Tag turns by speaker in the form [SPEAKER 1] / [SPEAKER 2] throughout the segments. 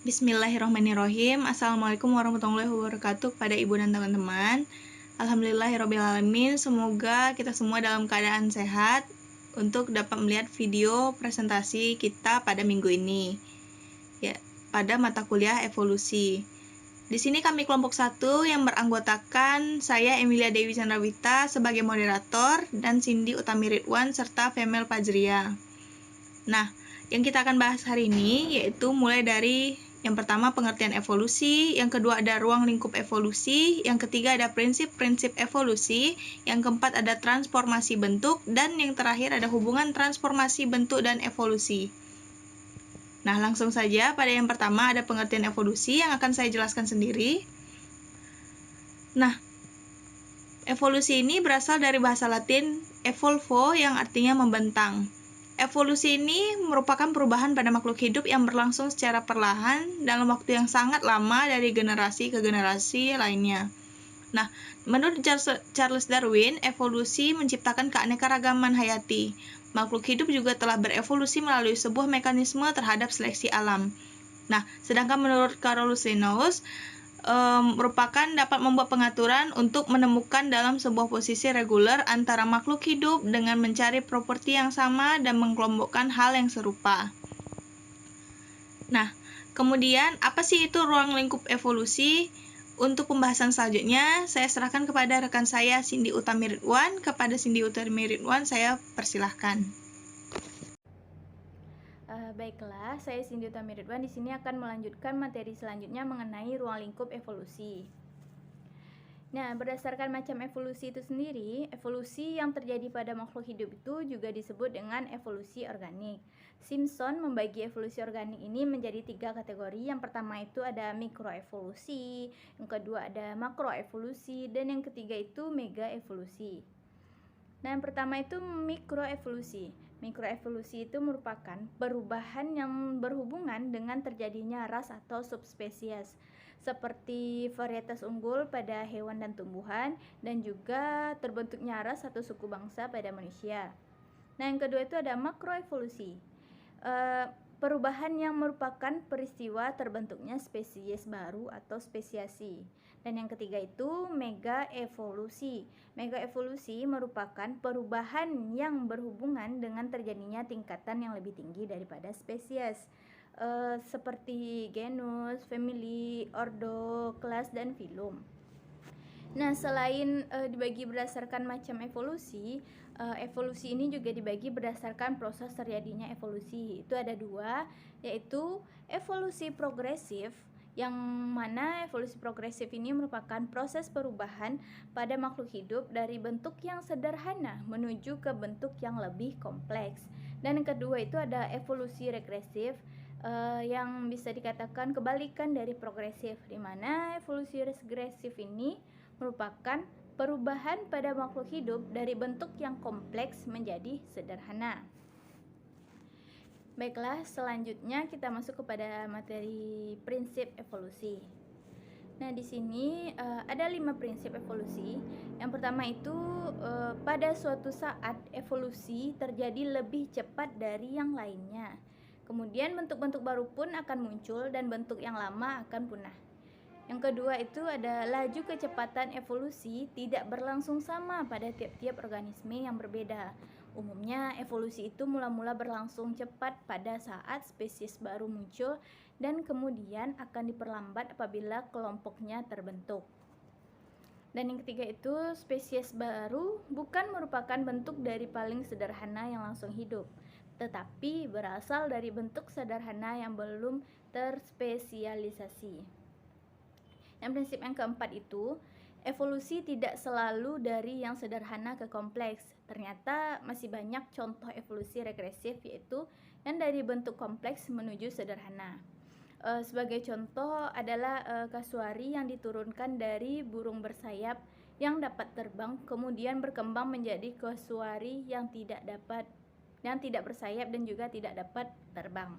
[SPEAKER 1] Bismillahirrahmanirrahim. Assalamualaikum warahmatullahi wabarakatuh kepada ibu dan teman-teman. Alhamdulillahirrahmanirrahim. Semoga kita semua dalam keadaan sehat untuk dapat melihat video presentasi kita pada minggu ini, ya, pada mata kuliah evolusi. Di sini kami kelompok 1 yang beranggotakan saya Emilia Dewi Chandrawita sebagai moderator dan Cindy Utami Ridwan serta Femel Fajria. Nah, yang kita akan bahas hari ini yaitu mulai dari yang pertama pengertian evolusi, yang kedua ada ruang lingkup evolusi, yang ketiga ada prinsip-prinsip evolusi, yang keempat ada transformasi bentuk, dan yang terakhir ada hubungan transformasi bentuk dan evolusi. Nah, langsung saja pada yang pertama ada pengertian evolusi yang akan saya jelaskan sendiri. Nah, evolusi ini berasal dari bahasa Latin evolvo yang artinya membentang. Evolusi ini merupakan perubahan pada makhluk hidup yang berlangsung secara perlahan dalam waktu yang sangat lama dari generasi ke generasi lainnya. Nah, menurut Charles Darwin, evolusi menciptakan keanekaragaman hayati. Makhluk hidup juga telah berevolusi melalui sebuah mekanisme terhadap seleksi alam. Nah, sedangkan menurut Carolus Linnaeus, merupakan dapat membuat pengaturan untuk menemukan dalam sebuah posisi reguler antara makhluk hidup dengan mencari properti yang sama dan mengelompokkan hal yang serupa. Nah, kemudian apa sih itu ruang lingkup evolusi? Untuk pembahasan selanjutnya, saya serahkan kepada rekan saya Cindy Utami Ridwan. Kepada Cindy Utami Ridwan, saya persilahkan.
[SPEAKER 2] Baiklah, saya Cindy Utami Ridwan di sini akan melanjutkan materi selanjutnya mengenai ruang lingkup evolusi. Nah, berdasarkan macam evolusi itu sendiri, evolusi yang terjadi pada makhluk hidup itu juga disebut dengan evolusi organik. Simpson membagi evolusi organik ini menjadi 3 kategori. Yang pertama itu ada mikroevolusi, yang kedua ada makroevolusi, dan yang ketiga itu megaevolusi. Nah, yang pertama itu mikroevolusi. Mikroevolusi itu merupakan perubahan yang berhubungan dengan terjadinya ras atau subspesies, seperti varietas unggul pada hewan dan tumbuhan, dan juga terbentuknya ras atau suku bangsa pada manusia. Nah, yang kedua itu ada makroevolusi. Perubahan yang merupakan peristiwa terbentuknya spesies baru atau spesiasi. Dan yang ketiga itu megaevolusi. Megaevolusi merupakan perubahan yang berhubungan dengan terjadinya tingkatan yang lebih tinggi daripada spesies, seperti genus, family, ordo, kelas, dan filum. Nah, selain dibagi berdasarkan macam evolusi, evolusi ini juga dibagi berdasarkan proses terjadinya evolusi. Itu ada 2, yaitu evolusi progresif, yang mana evolusi progresif ini merupakan proses perubahan pada makhluk hidup dari bentuk yang sederhana menuju ke bentuk yang lebih kompleks. Dan yang kedua itu ada evolusi regresif, yang bisa dikatakan kebalikan dari progresif, di mana evolusi regresif ini merupakan perubahan pada makhluk hidup dari bentuk yang kompleks menjadi sederhana. Baiklah, selanjutnya kita masuk kepada materi prinsip evolusi. Nah, di sini ada 5 prinsip evolusi. Yang pertama itu pada suatu saat evolusi terjadi lebih cepat dari yang lainnya. Kemudian bentuk-bentuk baru pun akan muncul dan bentuk yang lama akan punah. Yang kedua itu ada laju kecepatan evolusi tidak berlangsung sama pada tiap-tiap organisme yang berbeda. Umumnya evolusi itu mula-mula berlangsung cepat pada saat spesies baru muncul dan kemudian akan diperlambat apabila kelompoknya terbentuk. Dan yang ketiga itu spesies baru bukan merupakan bentuk dari paling sederhana yang langsung hidup, tetapi berasal dari bentuk sederhana yang belum terspesialisasi. Yang prinsip yang keempat itu, evolusi tidak selalu dari yang sederhana ke kompleks. Ternyata masih banyak contoh evolusi regresif, yaitu yang dari bentuk kompleks menuju sederhana. Sebagai contoh adalah kasuari yang diturunkan dari burung bersayap yang dapat terbang, kemudian berkembang menjadi kasuari yang tidak bersayap dan juga tidak dapat terbang.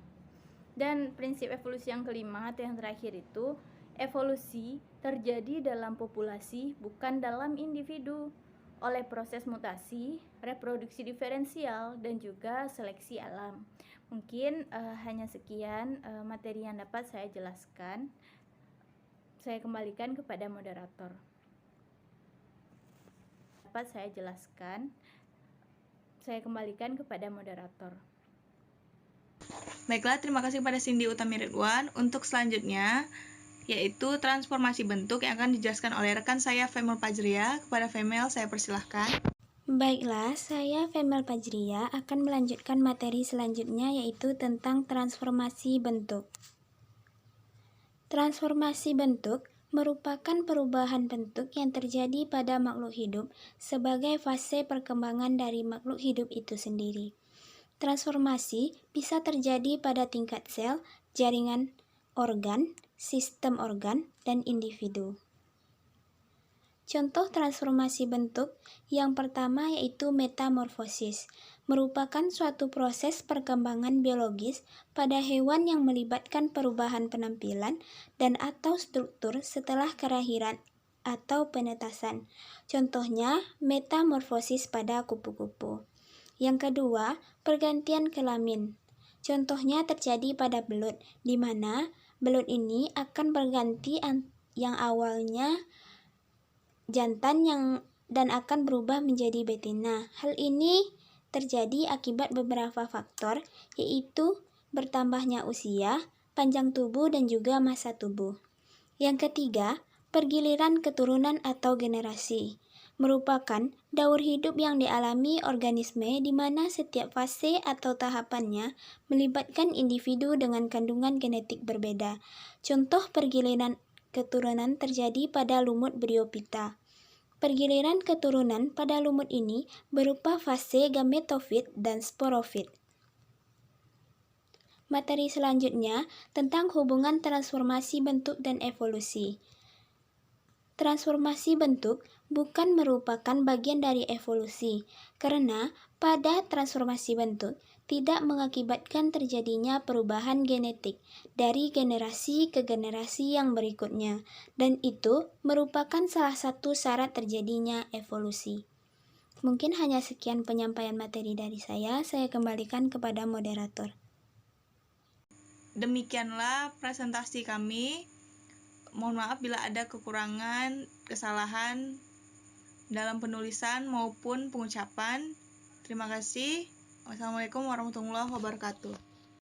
[SPEAKER 2] Dan prinsip evolusi yang kelima atau yang terakhir itu, evolusi terjadi dalam populasi, bukan dalam individu, oleh proses mutasi, reproduksi diferensial, dan juga seleksi alam. Mungkin hanya sekian materi yang dapat saya jelaskan. Saya kembalikan kepada moderator.
[SPEAKER 1] Baiklah, terima kasih kepada Cindy Utami Ridwan. Untuk selanjutnya, yaitu transformasi bentuk yang akan dijelaskan oleh rekan saya Femel Pajria. Kepada Femel, saya persilahkan.
[SPEAKER 3] Baiklah, saya Femel Pajria akan melanjutkan materi selanjutnya yaitu tentang transformasi bentuk. Transformasi bentuk merupakan perubahan bentuk yang terjadi pada makhluk hidup sebagai fase perkembangan dari makhluk hidup itu sendiri. Transformasi bisa terjadi pada tingkat sel, jaringan organ, sistem organ, dan individu. Contoh transformasi bentuk yang pertama yaitu metamorfosis, merupakan suatu proses perkembangan biologis pada hewan yang melibatkan perubahan penampilan dan atau struktur setelah kelahiran atau penetasan. Contohnya metamorfosis pada kupu-kupu. Yang kedua, pergantian kelamin. Contohnya terjadi pada belut, di mana belut ini akan berganti yang awalnya jantan dan akan berubah menjadi betina. Hal ini terjadi akibat beberapa faktor, yaitu bertambahnya usia, panjang tubuh, dan juga masa tubuh. Yang ketiga, pergiliran keturunan atau generasi, merupakan daur hidup yang dialami organisme di mana setiap fase atau tahapannya melibatkan individu dengan kandungan genetik berbeda. Contoh pergiliran keturunan terjadi pada lumut Bryophyta. Pergiliran keturunan pada lumut ini berupa fase gametofit dan sporofit. Materi selanjutnya tentang hubungan transformasi bentuk dan evolusi. Transformasi bentuk bukan merupakan bagian dari evolusi, karena pada transformasi bentuk tidak mengakibatkan terjadinya perubahan genetik dari generasi ke generasi yang berikutnya, dan itu merupakan salah satu syarat terjadinya evolusi. Mungkin hanya sekian penyampaian materi dari saya kembalikan kepada moderator.
[SPEAKER 1] Demikianlah presentasi kami. Mohon maaf bila ada kekurangan, kesalahan dalam penulisan maupun pengucapan. Terima kasih. Wassalamualaikum warahmatullahi wabarakatuh.